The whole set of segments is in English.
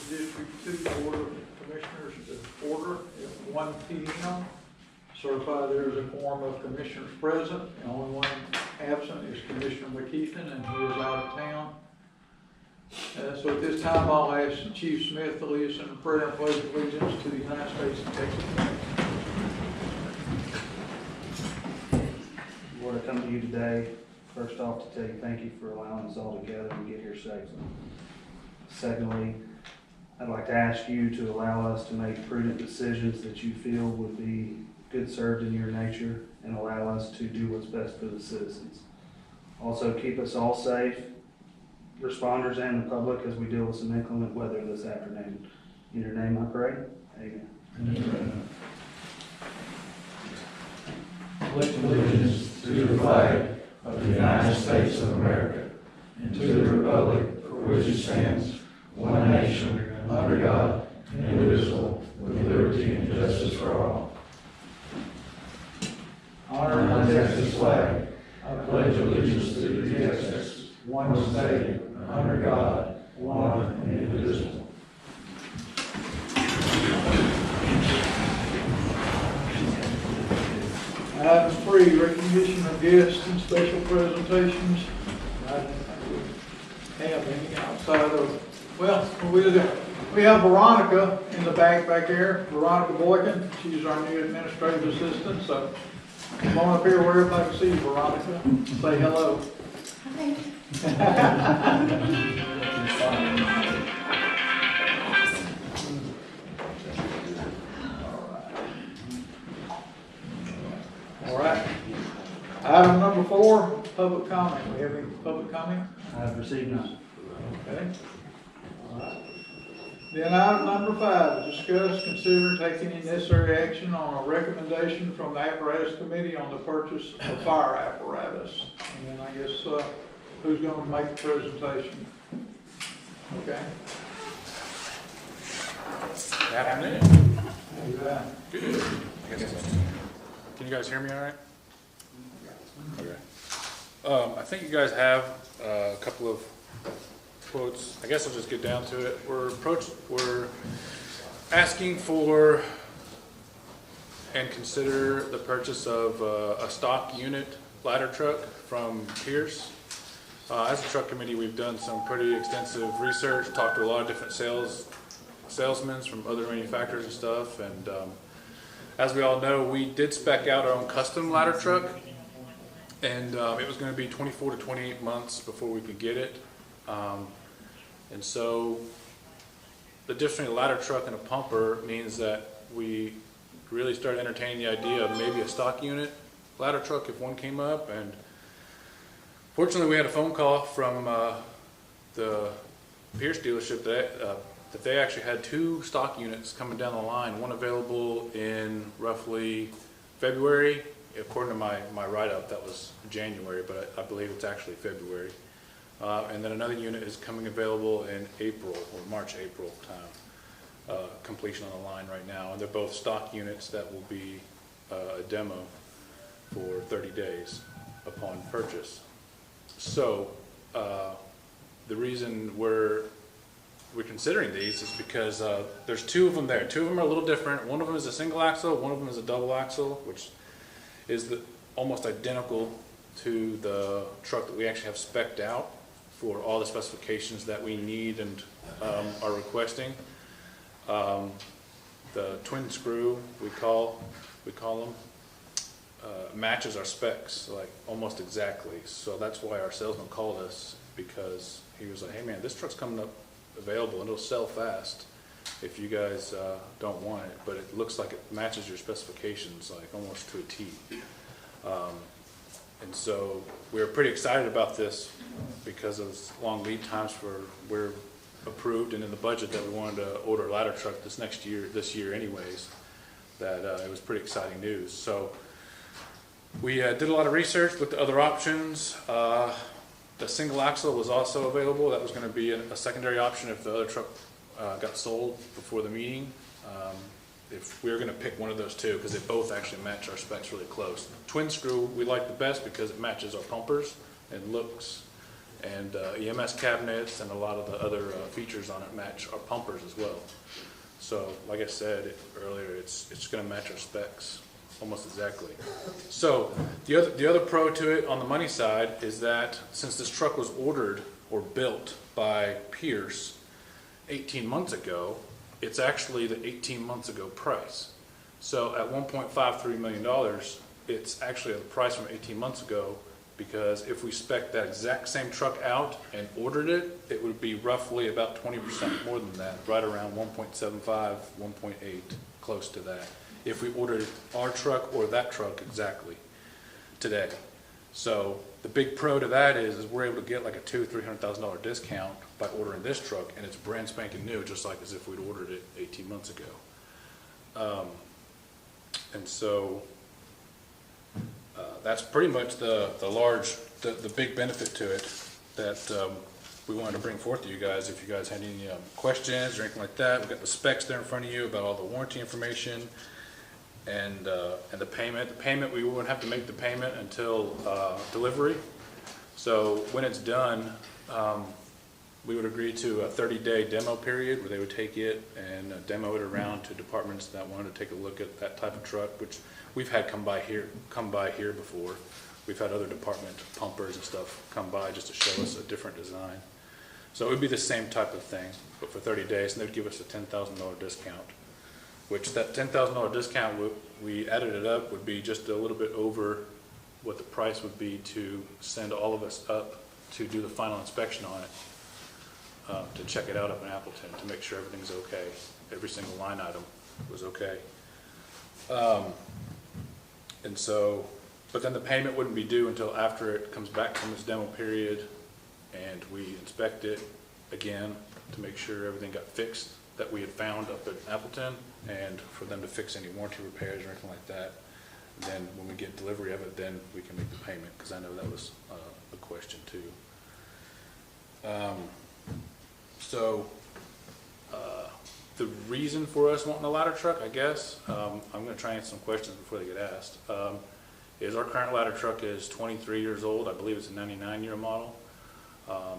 District 2 Board of Commissioners to order at 1 p.m. Certify there is a quorum of commissioners present. The only one absent is Commissioner McKeithen, and he is out of town. So at this time, I'll ask Chief Smith to lead us in prayer and pledge allegiance to the United States of Texas. Lord, I come to you today, first off, to tell you thank you for allowing us all together and get here safely. Secondly, I'd like to ask you to allow us to make prudent decisions that you feel would be good served in your nature and allow us to do what's best for the citizens. Also, keep us all safe, responders and the public, as we deal with some inclement weather this afternoon. In your name I pray. Amen. Amen. Pledge allegiance to the flag of the United States of America and to the republic for which it stands, one nation, under God, indivisible, with liberty and justice for all. Honor my Texas flag. I pledge allegiance to the Texas, one state, under God, one and indivisible. Item 3, recognition of guests and special presentations. I don't think we have any outside of, well, we have Veronica in the back there, Veronica Boykin. She's our new administrative assistant, so come on up here where everybody can see you, Veronica. Say hello. All right. Item number 4, public comment. We have any public comment? I have received none. Okay. All right. Then item number 5, discuss, consider taking any necessary action on a recommendation from the apparatus committee on the purchase of fire apparatus. And then I guess who's going to make the presentation? Okay. Good afternoon. How you doing? Good. Can you guys hear me all right? Okay. I think you guys have a couple of quotes. I guess I'll just get down to it. We're asking for and consider the purchase of a stock unit ladder truck from Pierce. As a truck committee, we've done some pretty extensive research, talked to a lot of different salesmen from other manufacturers and stuff, and as we all know, we did spec out our own custom ladder truck, and it was going to be 24 to 28 months before we could get it. And so the difference between a ladder truck and a pumper means that we really started entertaining the idea of maybe a stock unit ladder truck if one came up. And fortunately, we had a phone call from the Pierce dealership that they actually had 2 stock units coming down the line, one available in roughly February. According to my write-up, that was January, but I believe it's actually February. And then another unit is coming available in April, or March, April time. Completion on the line right now. And they're both stock units that will be a demo for 30 days upon purchase. So the reason we're considering these is because there's 2 of them there. 2 of them are a little different. One of them is a single axle, one of them is a double axle, which is almost identical to the truck that we actually have spec'd out for all the specifications that we need and are requesting. The twin screw, we call them, matches our specs like almost exactly. So that's why our salesman called us, because he was like, hey man, this truck's coming up available and it'll sell fast if you guys don't want it, but it looks like it matches your specifications like almost to a T. And so we're pretty excited about this because of long lead times we're approved and in the budget that we wanted to order a ladder truck this year anyways, that it was pretty exciting news. So we did a lot of research, looked at other options. The single axle was also available. That was going to be a secondary option if the other truck got sold before the meeting. If we were going to pick one of those 2, because they both actually match our specs really close. Twin screw we like the best because it matches our pumpers and looks And EMS cabinets and a lot of the other features on it match our pumpers as well. So, like I said earlier, it's going to match our specs almost exactly. So, the other pro to it on the money side is that since this truck was ordered or built by Pierce 18 months ago, it's actually the 18 months ago price. So, at $1.53 million, it's actually at the price from 18 months ago, because if we spec that exact same truck out and ordered it, it would be roughly about 20% more than that, right around 1.75, 1.8, close to that, if we ordered our truck or that truck exactly today. So the big pro to that is we're able to get like a $200,000-$300,000 discount by ordering this truck, and it's brand spanking new, just like as if we'd ordered it 18 months ago. And so that's pretty much the big benefit to it that we wanted to bring forth to you guys. If you guys had any questions or anything like that, we've got the specs there in front of you about all the warranty information and the payment. The payment, we wouldn't have to make the payment until delivery. So when it's done, we would agree to a 30-day demo period where they would take it and demo it around to departments that wanted to take a look at that type of truck, which we've had come by here before. We've had other department pumpers and stuff come by just to show us a different design. So it would be the same type of thing, but for 30 days, and they'd give us a $10,000 discount, which that $10,000 discount, we added it up, would be just a little bit over what the price would be to send all of us up to do the final inspection on it. To check it out up in Appleton to make sure everything's okay. Every single line item was okay. And so, but then the payment wouldn't be due until after it comes back from its demo period and we inspect it again to make sure everything got fixed that we had found up at Appleton, and for them to fix any warranty repairs or anything like that. And then when we get delivery of it, then we can make the payment, because I know that was a question too. So, the reason for us wanting a ladder truck, I guess, I'm going to try and answer some questions before they get asked, is our current ladder truck is 23 years old. I believe it's a 99-year model.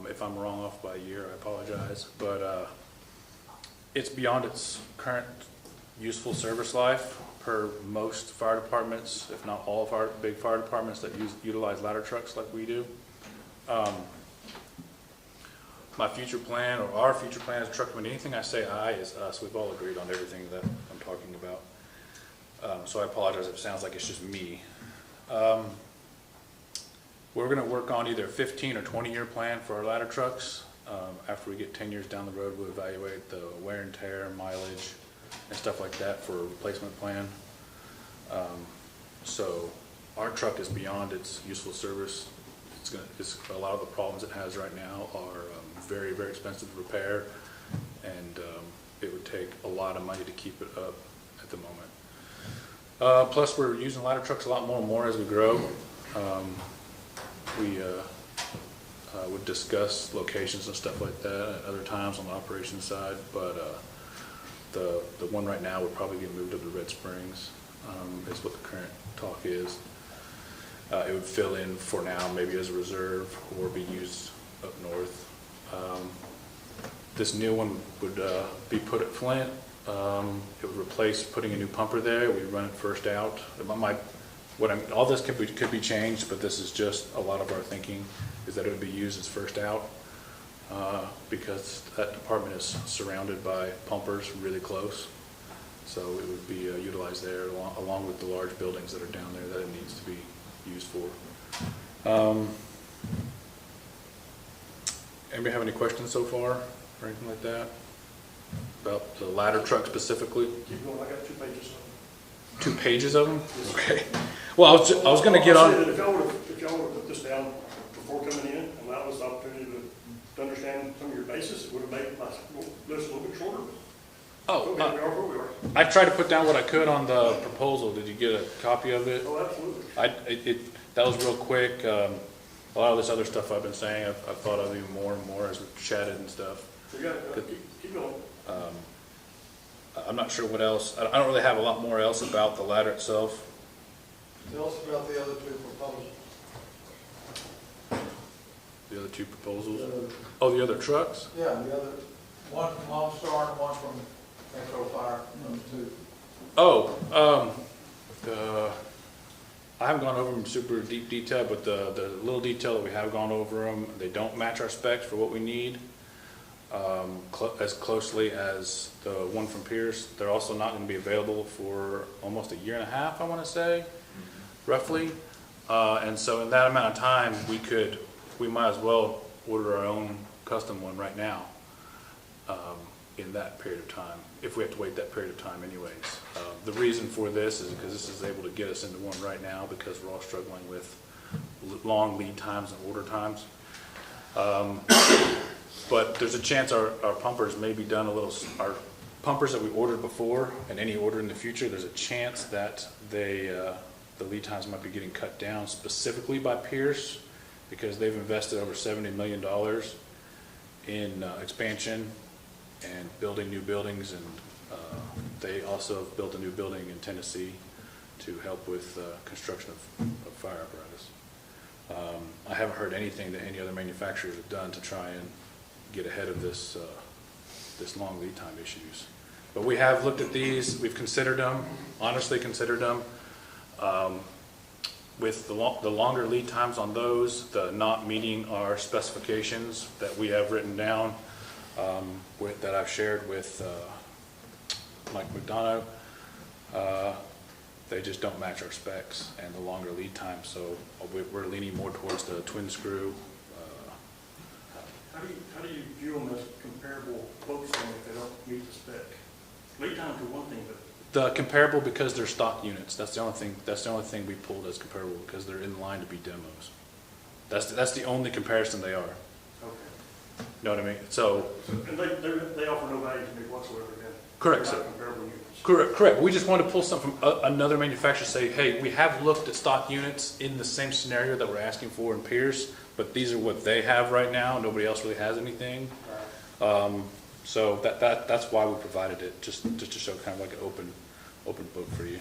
If I'm wrong off by a year, I apologize. But it's beyond its current useful service life per most fire departments, if not all of our big fire departments that utilize ladder trucks like we do. My future plan, or our future plan as a truck company, anything I say I is us. We've all agreed on everything that I'm talking about. So I apologize if it sounds like it's just me. We're going to work on either a 15 or 20-year plan for our ladder trucks. After we get 10 years down the road, we'll evaluate the wear and tear, mileage, and stuff like that for a replacement plan. So our truck is beyond its useful service. A lot of the problems it has right now are very, very expensive to repair, and it would take a lot of money to keep it up at the moment. Plus, we're using ladder trucks a lot more and more as we grow. We would discuss locations and stuff like that at other times on the operations side, but the one right now would probably get moved up to Red Springs, is what the current talk is. It would fill in for now, maybe as a reserve, or be used up north. This new one would be put at Flint. It would replace putting a new pumper there. We run it first out. All this could be changed, but this is just a lot of our thinking is that it would be used as first out, because that department is surrounded by pumpers really close. So it would be utilized there along with the large buildings that are down there that it needs to be used for. Anybody have any questions so far or anything like that about the ladder truck specifically? Keep going, I got 2 pages of them. 2 pages of them? Okay. Well, I was going to get on. If y'all would have put this down before coming in, allow us the opportunity to understand some of your basis, it would have made my list a little bit shorter. Oh, we are where we are. I tried to put down what I could on the proposal. Did you get a copy of it? Oh, absolutely. That was real quick. A lot of this other stuff I've been saying, I've thought of even more and more as we've chatted and stuff. You got it. Keep going. I'm not sure what else. I don't really have a lot more else about the ladder itself. Tell us about the other 2 proposals. The other two proposals? Oh, the other trucks? Yeah, the other, one from Lone Star and one from Metro Fire, those two. Oh, I haven't gone over them super deep detail, but the little detail that we have gone over them, they don't match our specs for what we need as closely as the one from Pierce. They're also not going to be available for almost a year and a half, I want to say, roughly. And so in that amount of time, we might as well order our own custom one right now in that period of time, if we have to wait that period of time anyways. The reason for this is because this is able to get us into one right now because we're all struggling with long lead times and order times. But there's a chance our pumpers may be done a little, our pumpers that we ordered before and any order in the future, there's a chance that the lead times might be getting cut down specifically by Pierce because they've invested over $70 million in expansion and building new buildings, and they also have built a new building in Tennessee to help with construction of fire apparatus. I haven't heard anything that any other manufacturers have done to try and get ahead of this long lead time issues. But we have looked at these, we've considered them, honestly considered them. With the longer lead times on those, the not meeting our specifications that we have written down, that I've shared with Mike McDonough, they just don't match our specs and the longer lead time, so we're leaning more towards the twin screw. How do you view them as comparable quotes then if they don't meet the spec? Lead time to one thing, but The comparable because they're stock units. That's the only thing we pulled as comparable because they're in line to be demos. That's the only comparison they are. okay. You know what I mean? So And they offer no value to me whatsoever then? correct, They're sir. not comparable units? Correct. We just wanted to pull something from another manufacturer. Say, hey, we have looked at stock units in the same scenario that we're asking for in Pierce, but these are what they have right now. Nobody else really has anything. Right. So that's why we provided it, just to show kind of like an open book for you.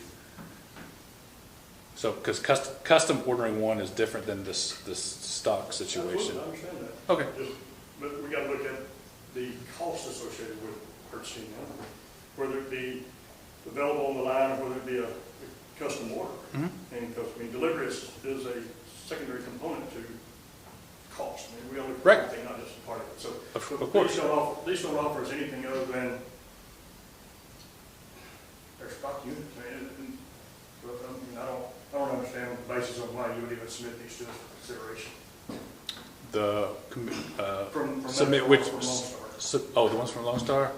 So because custom ordering one is different than this stock situation. Absolutely, I understand that. Okay. But we got to look at the cost associated with purchasing them, whether it be available on the line or whether it be a custom order. Mm-hmm. And because, I mean, delivery is a secondary component to cost. I mean, we only Right. everything, not just a part of it. So Of course. these don't offer us anything other than their stock units. I don't understand the basis on why you would even submit these to us for consideration. From Submit that- which? from Lone Star. The ones from Lone Star.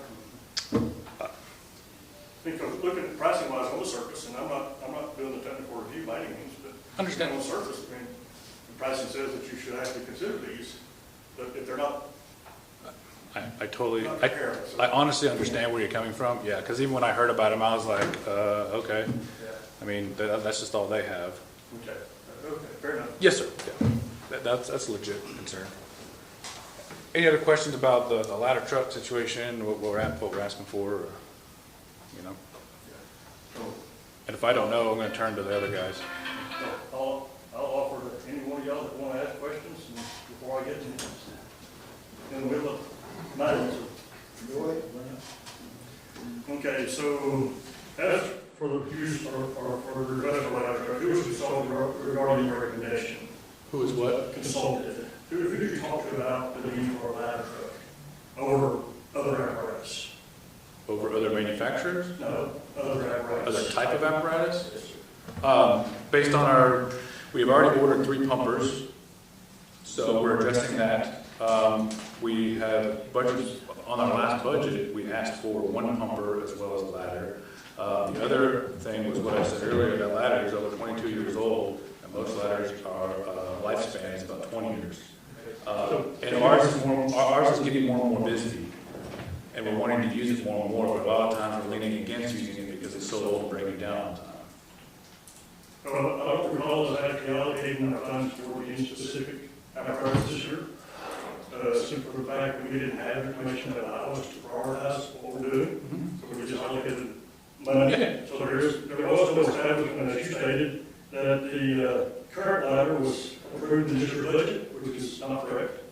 Because looking at pricing wise on the surface, and I'm not doing the technical review by any means, but Understand. on the surface, I mean, the pricing says that you should actually consider these, but if they're not, I totally. not comparable. So, I honestly understand where you're coming from. Yeah, because even when I heard about them, I was like, okay. yeah, I mean, that's just all they have. okay, fair enough. Yes, sir. Yeah. That's a legit concern. Any other questions about the ladder truck situation, what we're asking for, or, you know? So, And if I don't know, I'm going to turn to the other guys. I'll offer to any one of y'all that want to ask questions and before I get in the middle of my answer. Okay, so as for the use or for the rest of the ladder truck, who was consulted regarding your recommendation? Who is what? Consulted. Who did you talk to about the need for a ladder truck over other apparatus? Over other manufacturers? No, other apparatus. Other type of apparatus? Based on we've already ordered 3 pumpers, so we're addressing that. We have budgets, on our last budget, we asked for 1 pumper as well as a ladder. The other thing was what I said earlier, that ladder is over 22 years old, and most ladders are lifespan is about 20 years. And ours is getting more and more busy, and we're wanting to use it more and more, but a lot of times we're leaning against using it because it's so old and breaking down on time. Well, I don't recall us actually allocating our funds for any specific apparatus this year. Simply for the fact that we didn't have information that allowed us to prioritize what we're doing. So we just allocated money. Yeah. So there was no establishment, as you stated, that the current ladder was approved in this year's budget, which is not correct.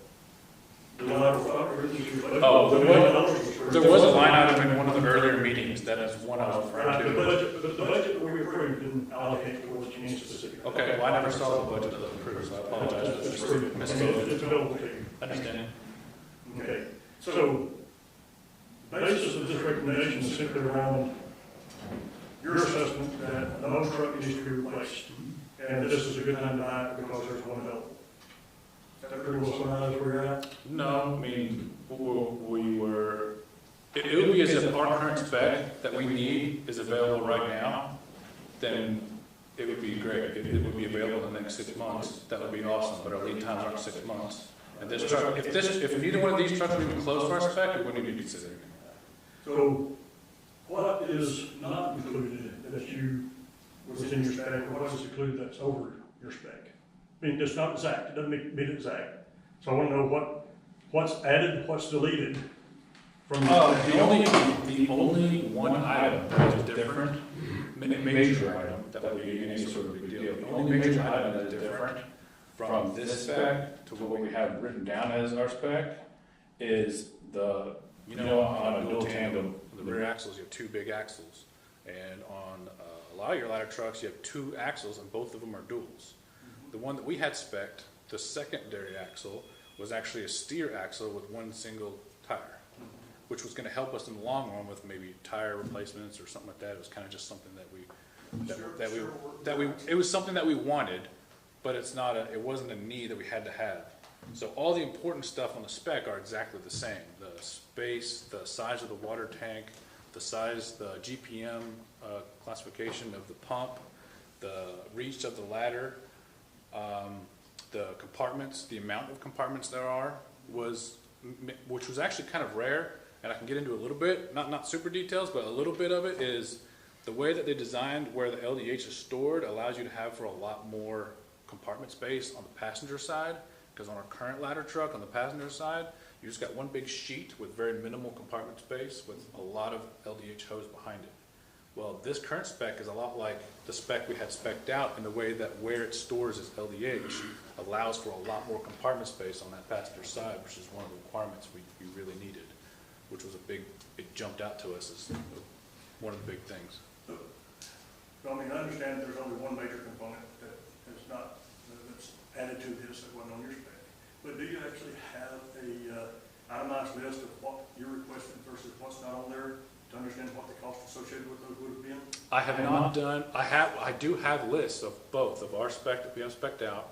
The ladder was not approved in this year's budget. Oh, $1 million was approved. There was a line item in one of the earlier meetings, that is one I was referring Right, to. but the budget that we approved didn't allocate towards any specific. Okay, well, I never saw the budget that was approved, so I apologize for It's the approved. misspoken. It's available to you. Understand? Okay, so the basis of this recommendation is simply around your assessment that the home truck needs to be replaced, and that this is a good time to buy it because there's one available. Is that pretty well summarized where you're at? No, I mean, we were, it would be as if our current spec that we need is available right now, then it would be great. It would be available in the next 6 months. That would be awesome, but our lead times aren't 6 months. And this truck, if neither one of these trucks were even close to our spec, it wouldn't even be considered. So what is not included that you, was in your spec, or what is included that's over your spec? I mean, it's not exact, it doesn't meet exact. So I want to know what's added, what's deleted from your spec. The only one item that is different, major item, that would be any sort of big deal. The only major item that is different from this spec to what we have written down as our spec is on a dual tandem, the rear axles, you have 2 big axles. And on a lot of your ladder trucks, you have 2 axles and both of them are duals. The one that we had spec'd, the secondary axle, was actually a steer axle with 1 single tire, which was gonna help us in the long run with maybe tire replacements or something like that. It was kind of just something it was something that we wanted, but it wasn't a need that we had to have. So all the important stuff on the spec are exactly the same. The space, the size of the water tank, the size, the GPM classification of the pump, the reach of the ladder, the compartments, the amount of compartments there are which was actually kind of rare, and I can get into a little bit, not super details, but a little bit of it is the way that they designed where the LDH is stored allows you to have for a lot more compartment space on the passenger side, because on our current ladder truck on the passenger side, you just got one big sheet with very minimal compartment space with a lot of LDH hose behind it. Well, this current spec is a lot like the spec we had spec'd out in the way that where it stores its LDH allows for a lot more compartment space on that passenger side, which is one of the requirements we really needed, which was it jumped out to us as one of the big things. So, I mean, I understand there's only one major component that's added to this that wasn't on your spec. But do you actually have a itemized list of what you're requesting versus what's not on there to understand what the cost associated with those would have been? I have not done, I do have lists of both of our spec that we have spec'd out.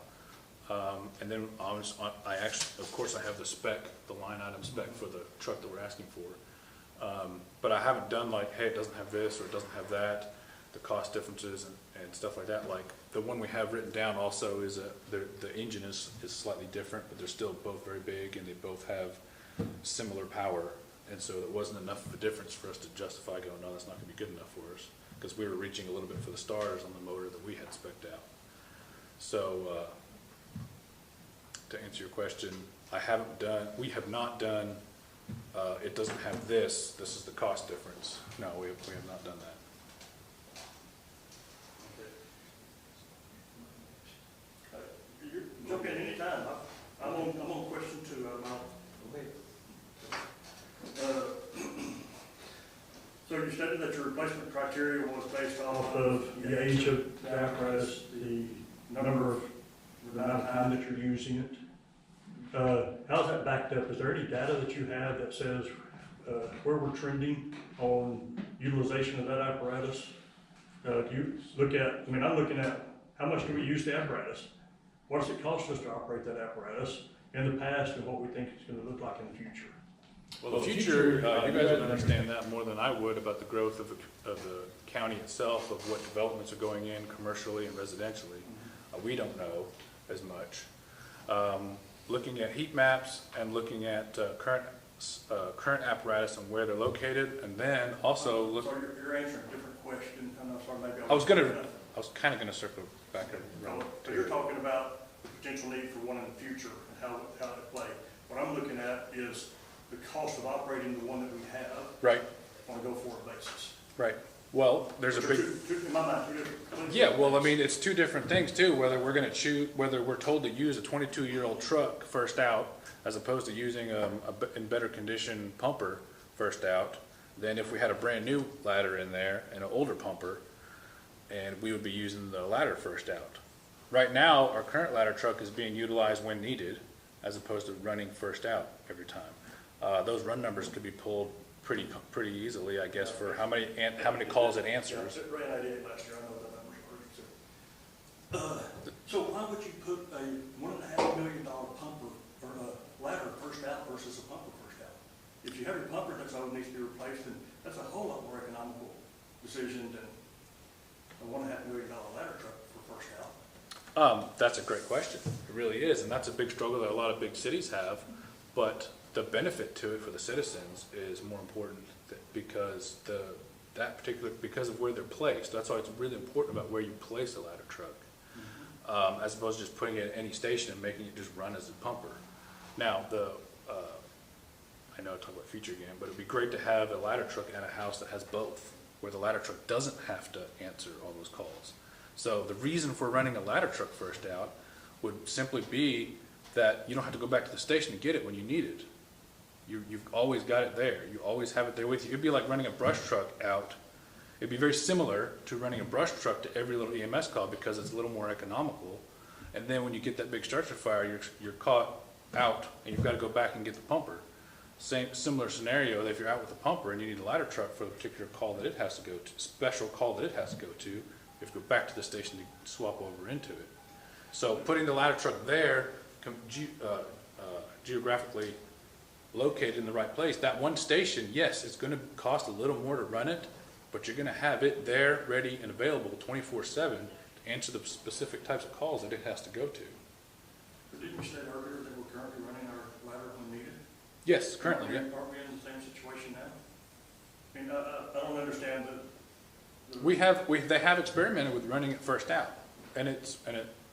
And then I actually, of course, I have the line item spec for the truck that we're asking for. But I haven't done like, hey, it doesn't have this or it doesn't have that, the cost differences and stuff like that. Like the one we have written down also is the engine is slightly different, but they're still both very big and they both have similar power. And so it wasn't enough of a difference for us to justify going, no, that's not gonna be good enough for us. Because we were reaching a little bit for the stars on the motor that we had spec'd out. So, to answer your question, we have not done, it doesn't have this is the cost difference. No, we have not done that. Jump in anytime. I'm on question 2. So you stated that your replacement criteria was based off of the age of the apparatus, the amount of time that you're using it. How's that backed up? Is there any data that you have that says where we're trending on utilization of that apparatus? Do you look at, I'm looking at how much do we use the apparatus? What does it cost us to operate that apparatus in the past and what we think it's going to look like in the future? Well, the future, you guys would understand that more than I would about the growth of the county itself, of what developments are going in commercially and residentially. We don't know as much. Looking at heat maps and looking at current apparatus and where they're located, and then also So you're answering a different question. I'm sorry, maybe I was kind of going to circle back around. So you're talking about the potential need for one in the future and how it play. What I'm looking at is the cost of operating the one that we have Right. on a go-forward basis. Right. Well, there's a big, In my mind, two different things. yeah, well, I mean, it's two different things too, whether we're gonna whether we're told to use a 22-year-old truck first out, as opposed to using in better condition pumper first out, than if we had a brand new ladder in there and an older pumper, and we would be using the ladder first out. Right now, our current ladder truck is being utilized when needed, as opposed to running first out every time. Those run numbers could be pulled pretty easily, I guess, for how many calls it answers. It ran 88 last year, I know the numbers are so. So why would you put a $1.5 million pumper or a ladder first out versus a pumper first out? If you have your pumper that's all needs to be replaced, then that's a whole lot more economical decision than a $1.5 million ladder truck for first out. That's a great question. It really is, and that's a big struggle that a lot of big cities have. But the benefit to it for the citizens is more important because because of where they're placed. That's why it's really important about where you place a ladder truck, as opposed to just putting it at any station and making it just run as a pumper. Now, I know I talk about future again, but it'd be great to have a ladder truck at a house that has both, where the ladder truck doesn't have to answer all those calls. So the reason for running a ladder truck first out would simply be that you don't have to go back to the station to get it when you need it. You've always got it there. You always have it there with you. It'd be like running a brush truck out. It'd be very similar to running a brush truck to every little EMS call because it's a little more economical. And then when you get that big structure fire, you're caught out and you've got to go back and get the pumper. Similar scenario that if you're out with the pumper and you need a ladder truck for the particular call that it has to go to, special call that it has to go to, you have to go back to the station to swap over into it. So putting the ladder truck there, geographically located in the right place, that one station, yes, it's going to cost a little more to run it, but you're going to have it there, ready and available 24/7 to answer the specific types of calls that it has to go to. But didn't you say earlier that we're currently running our ladder when needed? Yes, currently, yeah. Aren't we in the same situation now? I mean, I don't understand that. They have experimented with running it first out,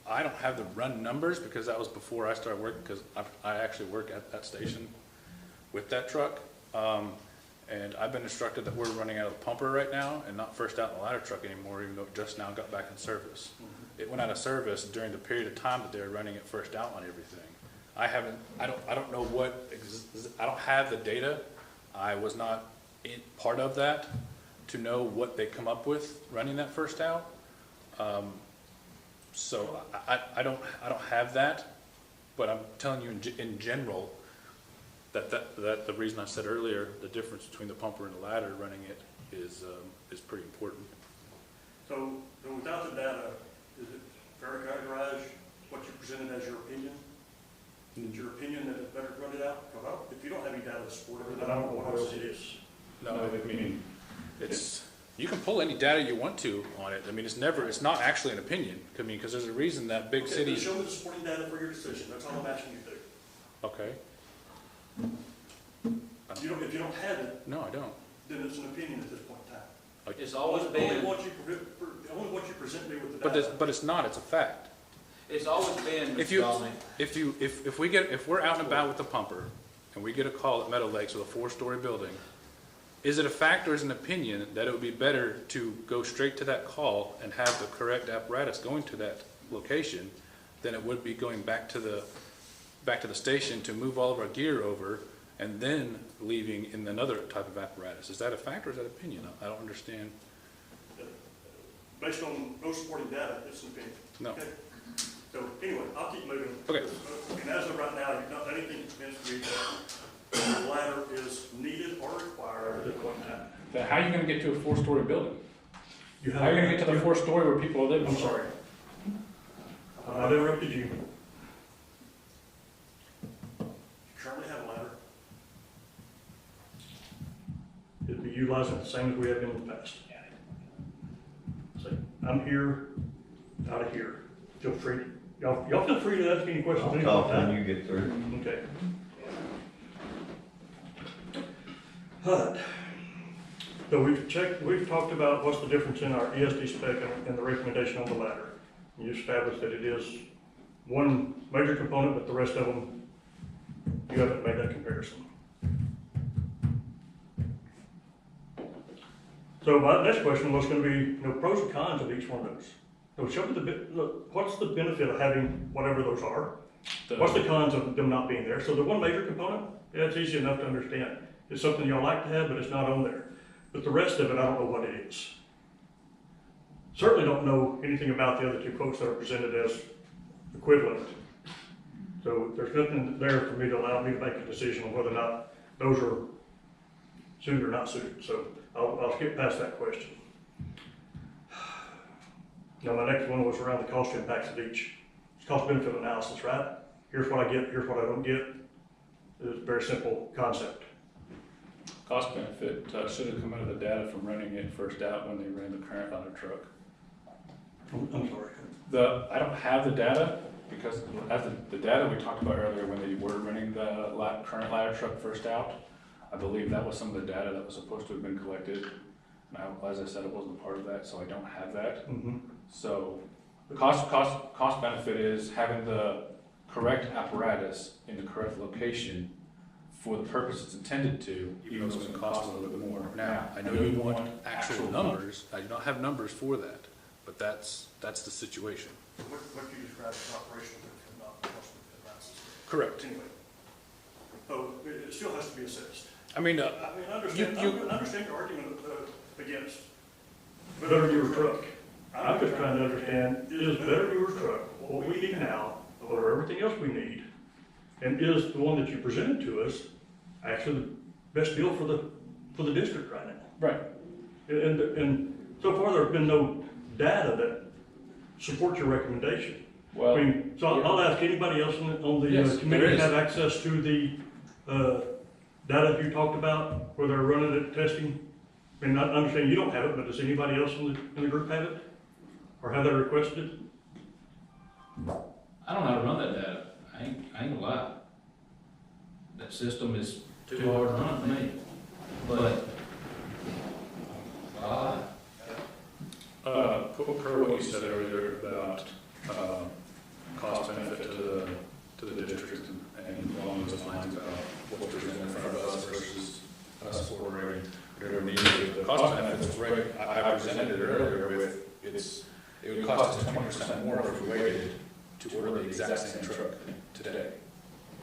I don't have the run numbers because that was before I started working, because I actually work at that station with that truck, and I've been instructed that we're running out of the pumper right now and not first out in the ladder truck anymore, even though it just now got back in service. It went out of service during the period of time that they were running it first out on everything. I don't know I don't have the data. I was not part of that to know what they come up with running that first out. So I don't have that, but I'm telling you in general that the reason I said earlier, the difference between the pumper and the ladder running it is pretty important. So without the data, is it fair to categorize what you presented as your opinion? Is your opinion that it's better to run it out? Because if you don't have any data to support it, then I don't know what else it is. No, I mean, you can pull any data you want to on it. I mean, it's not actually an opinion. I mean, because there's a reason that big Okay, cities. show me the supporting data for your decision. That's all I'm asking you to do. Okay. If you don't have it, No, I don't. then it's an opinion at this point in time. It's always Only been, what you present me with the data. But it's not. It's a fact. it's always been, If Mr. Dolly. if we're out and about with the pumper and we get a call at Meadow Lakes with a 4-story building, is it a fact or is it an opinion that it would be better to go straight to that call and have the correct apparatus going to that location than it would be going back to the station to move all of our gear over and then leaving in another type of apparatus? Is that a fact or is that opinion? I don't understand. Based on no supporting data, it's an opinion. No. Okay? So anyway, I'll keep moving. Okay. And as of right now, you've not done anything to convince me that the ladder is needed or required at this point in time. Then how are you going to get to a 4-story building? You How are you going to get to the 4-story where people are living? I'm sorry. I've interrupted you. You currently have a ladder. It'll be utilized the same as we have been in the past. So I'm here, out of here. Feel free, y'all feel free to ask any questions. I'll any talk time. when you get through. Okay. All right. So we've talked about what's the difference in our ESD spec and the recommendation on the ladder. You established that it is one major component, but the rest of them, you haven't made that comparison. So my next question was gonna be, pros and cons of each one of those. So show me look, what's the benefit of having whatever those are? What's the cons of them not being there? So the one major component, yeah, it's easy enough to understand. It's something y'all like to have, but it's not on there. But the rest of it, I don't know what it is. Certainly don't know anything about the other two quotes that are presented as equivalent. So there's nothing there for me to allow me to make a decision on whether or not those are suited or not suited. So I'll skip past that question. Now, my next one was around the cost impacts of each. It's cost benefit analysis, right? Here's what I get, here's what I don't get. It's a very simple concept. Cost benefit should have come out of the data from running it first out when they ran the current ladder truck. I'm sorry. I don't have the data because as the data we talked about earlier when they were running the current ladder truck first out, I believe that was some of the data that was supposed to have been collected. And as I said, it wasn't a part of that, so I don't have that. Mm-hmm. So cost benefit is having the correct apparatus in the correct location for the purpose it's intended to, even though it's going to cost a little bit more. Now, I know you want actual numbers. I do not have numbers for that, but that's the situation. What you described as operational benefit, not cost benefit analysis. Correct. Anyway, so it still has to be assessed. I mean, I understand your argument against better newer truck. I'm just trying to understand, is better newer truck what we need now, or everything else we need? And is the one that you presented to us actually the best deal for the district right now? right. And so far, there's been no data that supports your recommendation. Well, I mean, so I'll ask anybody else on the Yes, committee there have is. access to the data you talked about, where they're running it, testing? I mean, I understand you don't have it, but does anybody else in the group have it? Or have they requested it? I don't know how to run that data. I ain't gonna lie. That system is too hard to run for me. But, per what you said earlier about cost benefit to the district and along those lines about what was in front of us versus us ordering whatever needed. The cost benefits, right, I presented it earlier with, it would cost us 20% more if we waited to order the exact same truck today.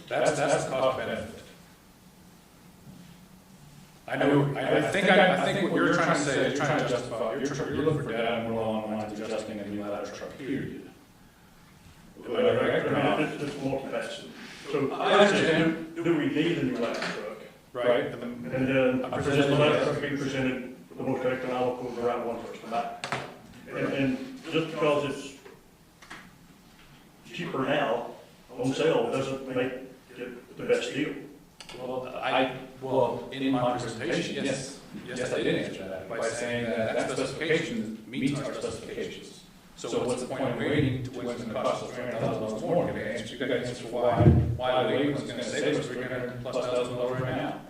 That's the cost benefit. I know. I think what you're trying to say is you're trying to justify. You're looking for data more along the lines of adjusting a new ladder truck. Period. Am I correct or not? It's multifaceted. So, I understand. do we need a new ladder truck? Right. And then I present the ladder truck being presented the most economical, the right one for us to buy. And just because it's cheaper now on sale doesn't make it the best deal. Well, in my presentation, yes, I did answer that by saying that specification meets our specifications. So what's the point of waiting to when it's going to cost us $300,000 more? You got to answer why waiting was going to save us $300,000+ right now.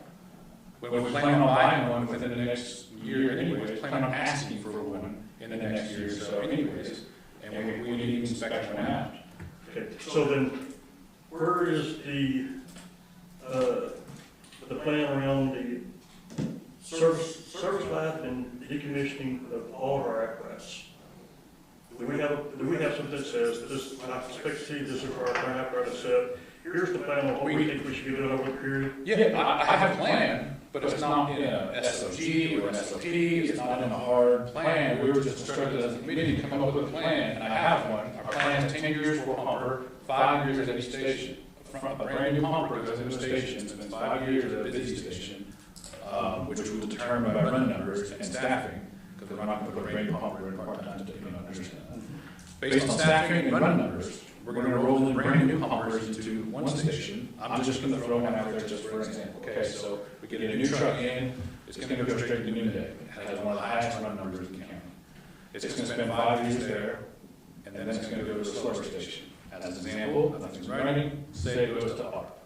When we plan on buying one within the next year anyways, plan on asking for one in the next year or so anyways, and we need to spec one out. Okay, so then where is the plan around the service life and decommissioning of all of our apparatus? Do we have something that says this, I expect to see this is our current apparatus set? Here's the plan on what we think we should be doing over the period. Yeah, I have a plan, but it's not in a SOG or an SOP, it's not in a hard plan. We were just instructed as a committee to come up with a plan, and I have one. Our plan is 10 years for a pumper, 5 years at each station. A brand new pumper goes into a station, spends 5 years at a busy station, which we will determine by run numbers and staffing, because we're not going to put a brand new pumper in part-time to understand. Based on staffing and run numbers, we're going to roll in brand new pumpers into one station. I'm just going to throw one out there just for example. Okay, so we get a new truck in, it's going to go straight to Noonday. It has one of the highest run numbers in the county. It's going to spend 5 years there, and then it's going to go to a slower station. As an example, nothing's running, say it goes to ARP.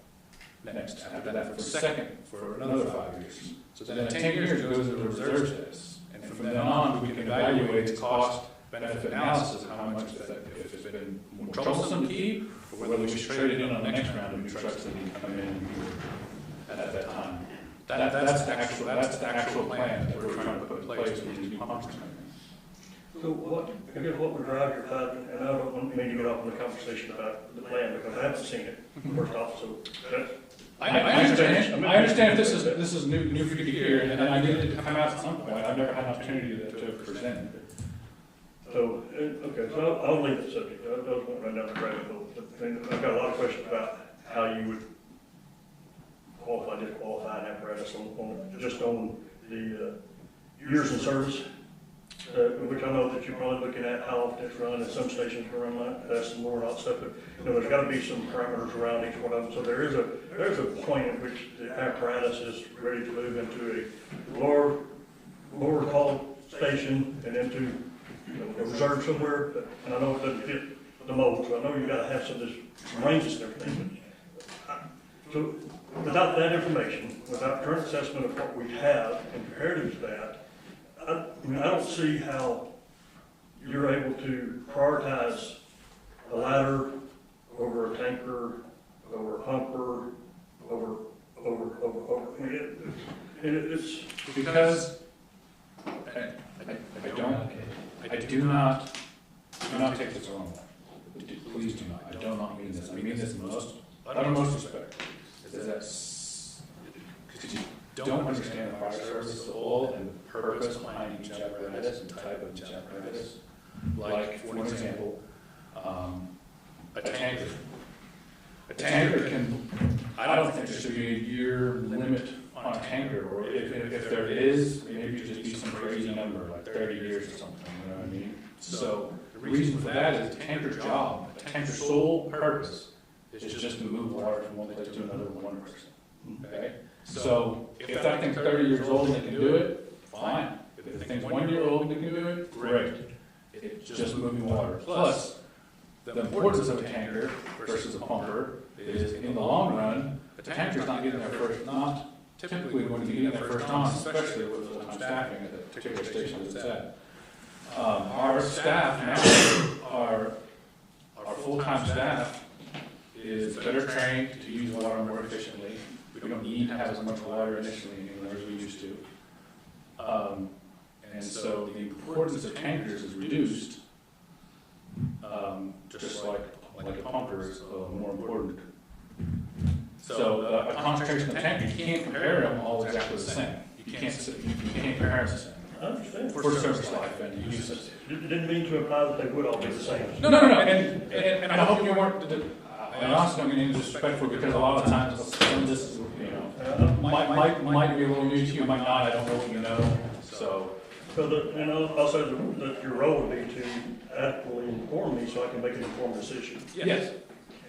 Next, after that for a second, for another 5 years. So then in 10 years, it goes to the reserve status. And from then on, we can evaluate its cost benefit analysis of how much if it's been more troublesome to keep, or whether we should trade it in on the next round of new trucks that need to come in at that time. That's the actual plan that we're trying to put in place with these new pumps. So what, I guess what would drive your thought, and I don't mean to get off on the conversation about the plan, because I haven't seen it, first off, so that's. I understand if this is new for you to hear, and I needed it to come out at some point. I've never had an opportunity to present it. So, okay, so I'll leave the subject, I don't want to run down the rabbit hole, but I've got a lot of questions about how you would qualify, disqualify an apparatus just on the years in service, which I know that you're probably looking at how often it's run, and some stations can run like that, some more and all that stuff, but, you know, there's gotta be some parameters around each one of them, so there's a point at which the apparatus is ready to move into a lower call station and into, you know, a reserve somewhere, and I know it doesn't fit the mold, so I know you gotta have some of this ranges and everything, but, so, without that information, without current assessment of what we have and comparative to that, I don't see how you're able to prioritize a ladder over a tanker, over a pumper, over, I mean, it's. Because I do not take this wrong. Please do not. I do not mean this. I mean this in the uttermost respect. Is that because you don't understand the fire service role and the purpose behind each apparatus and type of each apparatus. Like, for example, a tanker. A tanker can, I don't think there should be a year limit on a tanker, or if there is, maybe it should just be some crazy number, like 30 years or something, you know what I mean? So the reason for that is a tanker's job, a tanker's sole purpose is just to move water from one place to another with one person, okay? So if that thing's 30 years old and they can do it, fine. If the thing's 1 year old and they can do it, great. It's just moving water. Plus, the importance of a tanker versus a pumper is, in the long run, a tanker's not getting there first, not typically going to be getting there first on, especially with full-time staffing at the particular station it's at. Our staff now, our full-time staff is better trained to use water more efficiently. We don't need to have as much water initially anymore as we used to. And so the importance of tankers is reduced, just like a pumper is more important. So a concentration of tankers, you can't compare them all exactly the same. You can't compare them the same. I understand. For service life and usage. Didn't mean to imply that they would all be the same. No, and I hope you weren't, I also don't mean any disrespectful, because a lot of times, some of this, you know, might be a little new to you, might not, I don't know what you know, so. And also that your role would be to adequately inform me so I can make an informed decision. Yes.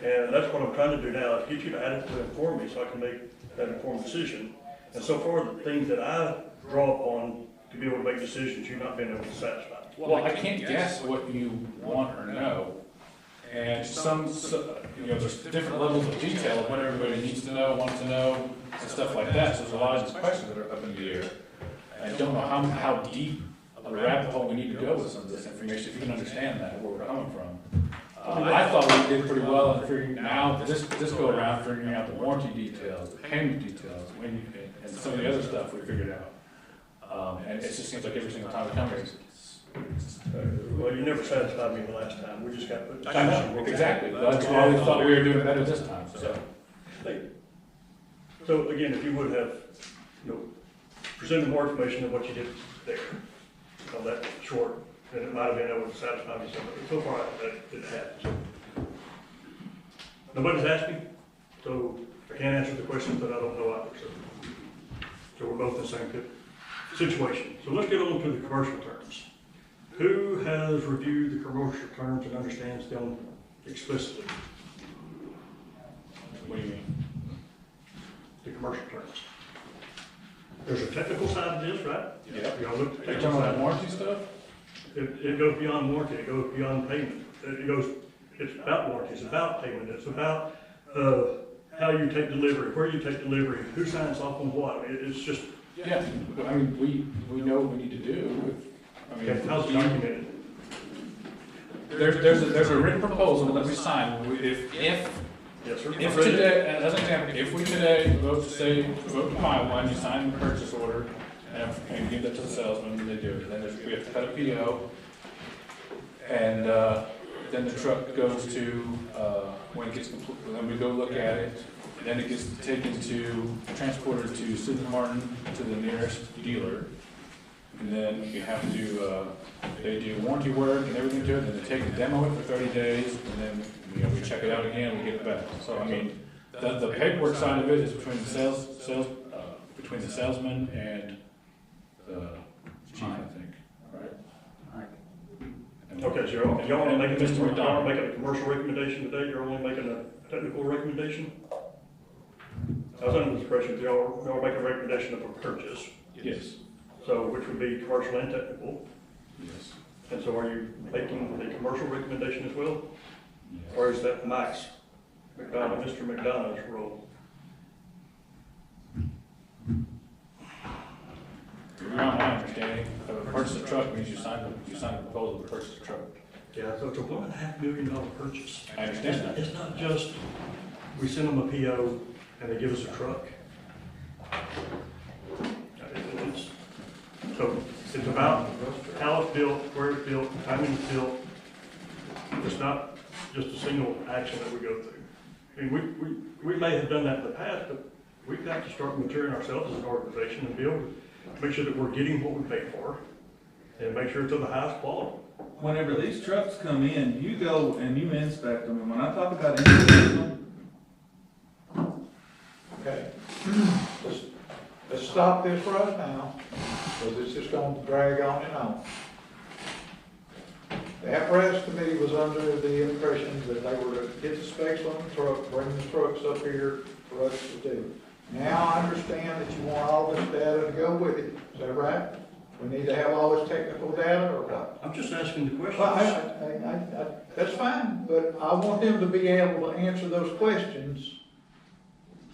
And that's what I'm trying to do now, is get you to adequately inform me so I can make that informed decision. And so far, the things that I draw upon to be able to make decisions, you've not been able to satisfy. Well, I can't guess what you want or know. And you know, there's different levels of detail of what everybody needs to know, wants to know, and stuff like that. So there's a lot of these questions that are up in the air. And I don't know how deep of a rabbit hole we need to go with some of this information, if you can understand that, where we're coming from. I thought we did pretty well in figuring out, this go around, figuring out the warranty details, the payment details, and some of the other stuff we figured out. And it just seems like every single time we come here, Well, you never satisfied me the last time, we just got put. I know, exactly. That's why we thought we were doing better this time, so. So again, if you would have, you know, presented more information than what you did there, on that short, then it might have been able to satisfy me some, but so far that didn't happen. Nobody's asked me, so I can't answer the questions that I don't know either, so we're both in the same situation. So let's get on to the commercial terms. Who has reviewed the commercial terms and understands them explicitly? What do you mean? The commercial terms. There's a technical side to this, right? Yeah. Y'all looked at the Are you technical talking about side. warranty stuff? It goes beyond warranty, it goes beyond payment. It's about warranty, it's about payment, it's about, how you take delivery, where you take delivery, who signs off on what. It's just, Yeah, I mean, we know what we need to do. I mean, how's it documented? there's a written proposal that we sign. If Yes, sir. If today, as an example, if we today vote to buy one, you sign the purchase order, and give that to the salesman, and they do it, then we have to cut a PO, and, then the truck goes to, when it gets complete, then we go look at it, then it gets taken transported to Stephen Martin, to the nearest dealer, and then you have to, they do warranty work and everything to it, and they take the demo it for 30 days, and then, we check it out again, we get it back. So, I mean, the paperwork side of it is between the between the salesman and the chief, I think, right? Okay, so y'all aren't making a commercial recommendation today, you're only making a technical recommendation? I was under the impression that y'all are making a recommendation of a purchase, Yes. so which would be commercial and technical. Yes. And so are you making a commercial recommendation as well? Or is that Mike's McDonough, Mr. McDonough's role? Around my understanding, a purchase of truck means you sign the proposal to purchase a truck. Yeah, so it's a $1.5 million purchase. I understand that. It's not just, we send them a PO and they give us a truck. So it's about how it's built, where it's built, timing it's built. It's not just a single action that we go through. I mean, we may have done that in the past, but we've got to start maturing ourselves as an organization and be able to make sure that we're getting what we pay for and make sure it's of the highest quality. Whenever these trucks come in, you go and you inspect them, and when I talk about inspecting them, Okay. Let's stop this right now, because it's just gonna drag on and on. The apparatus committee was under the impression that they were to get the specs on the truck, bring the trucks up here for us to do. Now I understand that you want all this data to go with it, is that right? We need to have all this technical data, or what? I'm just asking the questions. Well, that's fine, but I want them to be able to answer those questions.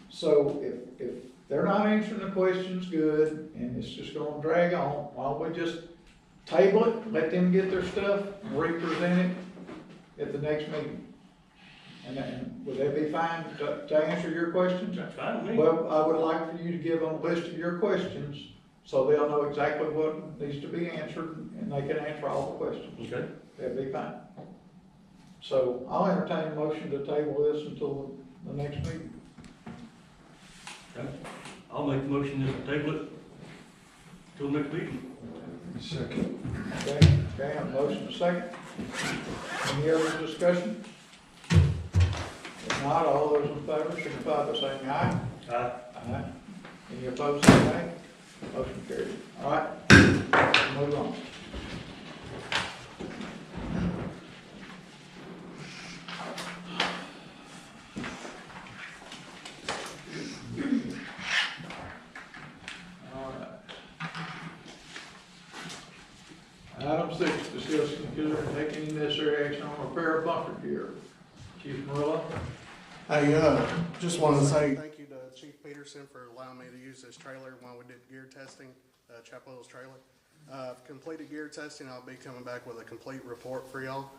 So if they're not answering the questions good, and it's just gonna drag on, why don't we just table it, let them get their stuff, and represent it at the next meeting? And would that be fine to answer your questions? That's fine with me. Well, I would like for you to give them a list of your questions, so they'll know exactly what needs to be answered, and they can answer all the questions. Okay. That'd be fine. So I'll entertain a motion to table this until the next meeting. Okay. I'll make the motion to table it till next meeting. second. Okay, I have a motion to second. Any other discussion? If not, all those in favor signify by saying aye. Aye. Aye. Any opposed, say nay. Motion carried. All right, move on. All right. Item 6, discuss, consider, and take any necessary action on repair of bunker gear. Chief Murillo? I just want to say thank you to Chief Peterson for allowing me to use this trailer while we did gear testing, Chapel Hill's trailer. I've completed gear testing. I'll be coming back with a complete report for y'all.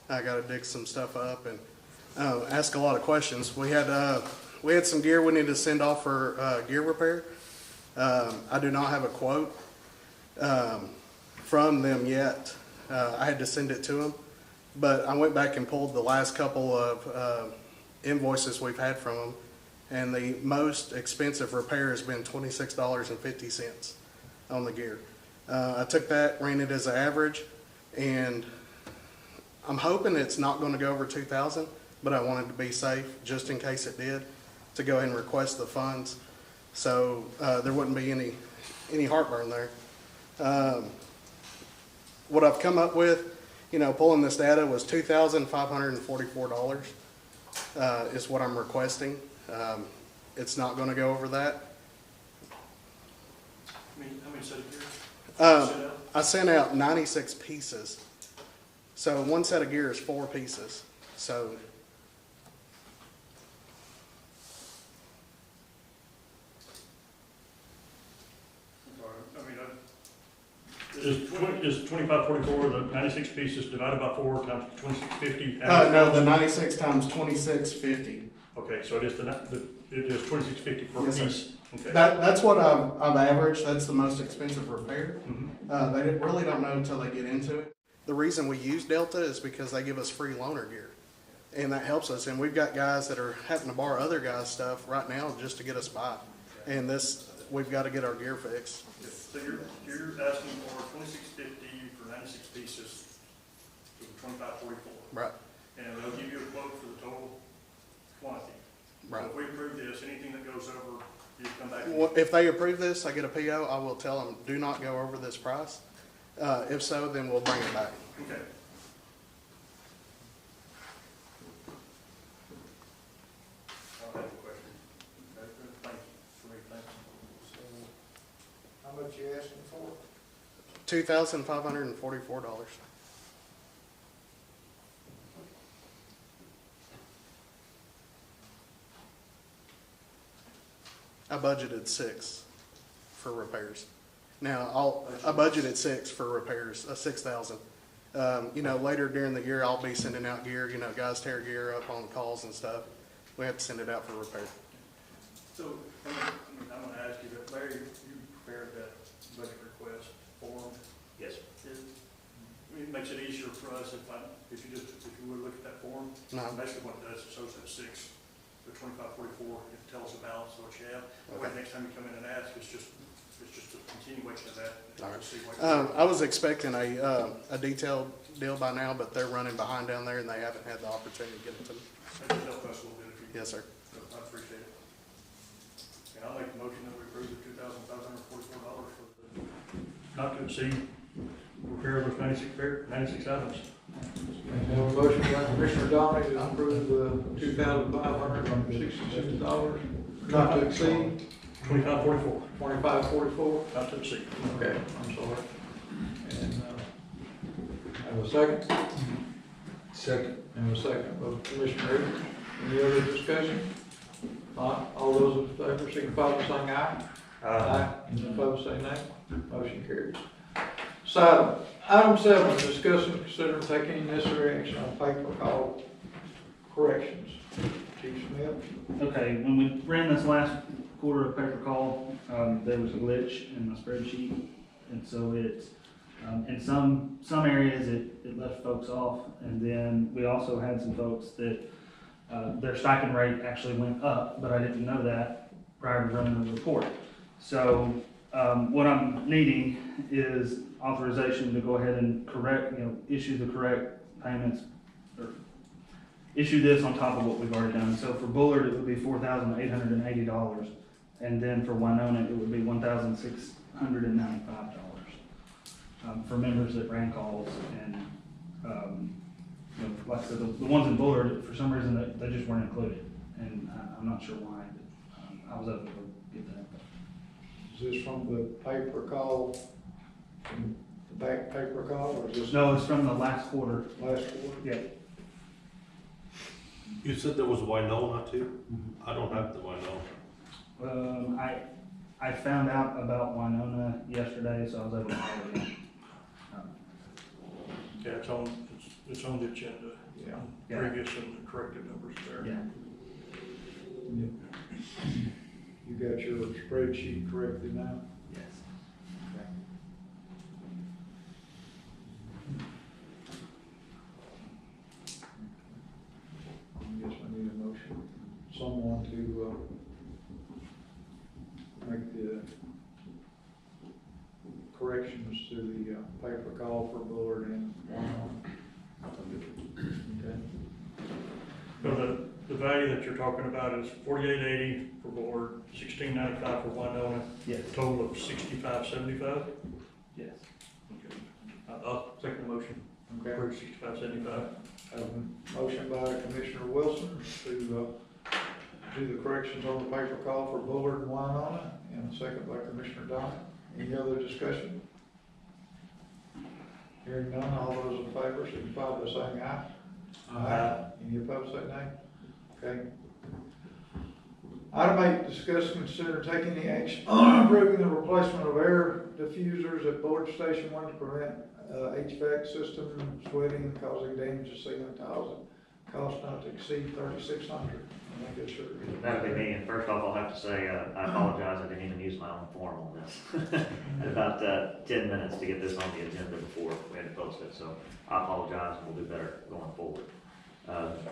I got to dig some stuff up and ask a lot of questions. We had some gear we need to send off for gear repair. I do not have a quote from them yet. I had to send it to them, but I went back and pulled the last couple of invoices we've had from them, and the most expensive repair has been $26.50 on the gear. I took that, ran it as an average, and I'm hoping it's not going to go over 2,000, but I wanted to be safe just in case it did, to go ahead and request the funds, so there wouldn't be any heartburn there. What I've come up with, pulling this data, was $2,544 is what I'm requesting. It's not going to go over that. How many set of gear? I sent out 96 pieces. So one set of gear is 4 pieces. So Is 2544, the 96 pieces divided by 4 times 2650? no, the 96 times 2650 Okay, so it is it is 2650 per Yes, sir. piece? Okay. That's what I've averaged. That's the most expensive repair. Mhm. They really don't know until they get into it. The reason we use Delta is because they give us free loaner gear, and that helps us. And we've got guys that are having to borrow other guys' stuff right now just to get us by. And we've got to get our gear fixed. So you're asking for 2650 for 96 pieces, so 2544. Right. And they'll give you a quote for the total quantity. Right. So if we approve this, anything that goes over, you come back. Well, if they approve this, I get a PO, I will tell them, do not go over this price. If so, then we'll bring it back. Okay. I don't have a question. Okay, good. Thanks. Great, thanks. How much you asking for? $2,544. I budgeted 6 for repairs. Now, I budgeted 6 for repairs, 6,000. Later during the year, I'll be sending out gear, guys tear gear up on calls and stuff. We have to send it out for repair. So, I'm going to ask you, that Larry, you prepared that budget request form. Yes. It makes it easier for us if you would look at that form. No. Basically what it does, it shows that 6, the 2544, it tells the balance of what you have. That way, Okay. next time you come in and ask, it's just a continuation of that. All right. See what I was expecting a detailed deal by now, but they're running behind down there and they haven't had the opportunity to get it to me. That would help us a little bit if you. Yes, sir. I appreciate it. And I'll make a motion that we approve the $2,544 for the not to exceed repair of those 96 items. We have a motion by Commissioner Downey to approve the $2,566, not to exceed 2544, 2544. not to exceed. Okay, I'm sorry. And, have a second? Second. And a second by Commissioner Evans. Any other discussion? Not, all those in favor, signify by saying aye. Aye. Any opposed, say nay. Motion carries. So, item 7, discuss and consider taking any necessary action on paper call corrections. Chief Smith? Okay, when we ran this last quarter of paper call, there was a glitch in my spreadsheet, and so in some areas it left folks off, and then we also had some folks that their stipend rate actually went up, but I didn't know that prior to running the report. So what I'm needing is authorization to go ahead and issue the correct payments, or issue this on top of what we've already done. So for Bullard, it would be $4,880, and then for Winona, it would be $1,695 for members that ran calls. And like I said, the ones in Bullard, for some reason, they just weren't included, and I'm not sure why, but I was able to get that. Is this from the paper call, from the back paper call, or is this No, it's from the last quarter. last quarter? Yeah. You said there was Winona too? I don't have the Winona. I found out about Winona yesterday, so I was able to call it. Yeah, it's on the agenda. Yeah. Previous and corrected numbers there. Yeah. You got your spreadsheet correctly now? Yes. Okay. I guess I need a motion, someone to make the corrections to the paper call for Bullard and Wyoming. Okay. So the value that you're talking about is $48.80 for Bullard, $16.95 for Winona, Yes. total of $65.75. Yes. Okay. I'll second the motion. Okay. Approve $65.75. Have a motion by Commissioner Wilson to do the corrections on the paper call for Bullard and Winona, and a second by Commissioner Downey. Any other discussion? Hearing none, all those in favor, signify by saying aye. Aye. Any opposed, say nay. Okay. Item 8, discuss and consider taking the action on approving the replacement of air diffusers at Bullard Station 1 to prevent HVAC system sweating and causing damage to ceiling tiles at cost not to exceed $3,600. I guess sure. That'll be me, and first off, I'll have to say, I apologize, I didn't even use my own form on this. Had about 10 minutes to get this on the agenda before we had to post it, so I apologize, and we'll do better going forward.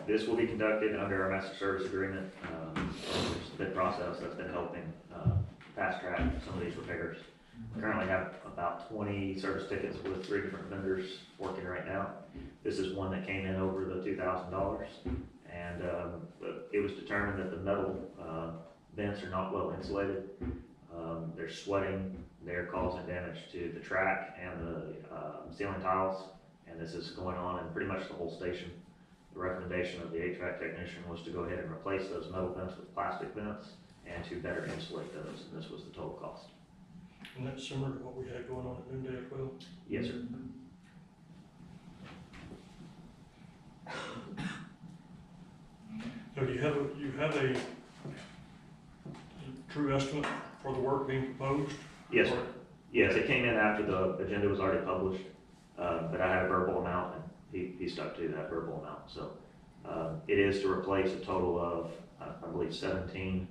This will be conducted under our master service agreement. There's a bid process that's been helping fast track some of these repairs. We currently have about 20 service tickets with 3 different vendors working right now. This is one that came in over the $2,000, and it was determined that the metal vents are not well insulated. They're sweating, they're causing damage to the track and the ceiling tiles, and this is going on in pretty much the whole station. The recommendation of the HVAC technician was to go ahead and replace those metal vents with plastic vents and to better insulate those, and this was the total cost. And that's similar to what we had going on at Noonday as well. Yes, sir. So do you have a true estimate for the work being proposed? Yes, sir. Yes, it came in after the agenda was already published, but I had a verbal amount, and he stuck to that verbal amount. So it is to replace a total of, I believe, 17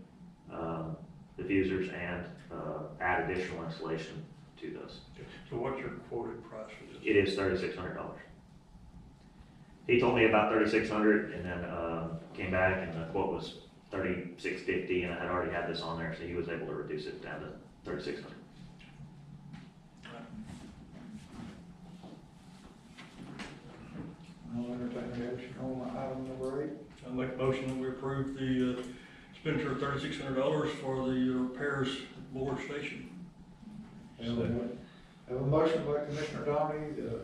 diffusers and add additional insulation to those. So what's your quoted price for this? It is $3,600. He told me about $3,600, and then came back, and the quote was $3,650, and I had already had this on there, so he was able to reduce it down to $3,600. I'll entertain a motion on item number 8. I'll make a motion that we approve the expenditure of $3,600 for the repairs at Board Station. Have a motion by Commissioner Donnie to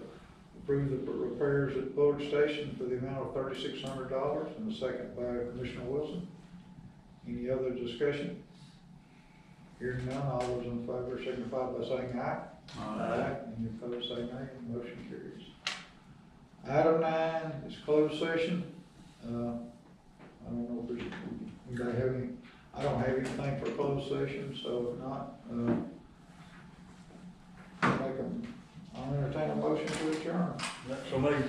approve the repairs at Bullard Station for the amount of $3,600, and a second by Commissioner Wilson. Any other discussion? Hearing none, all those in favor signify by saying aye. Aye. Any opposed, say nay. Motion carries. Item 9 is closed session. I don't know if anybody have any, I don't have anything for closed session, so if not, I'll entertain a motion to adjourn. So maybe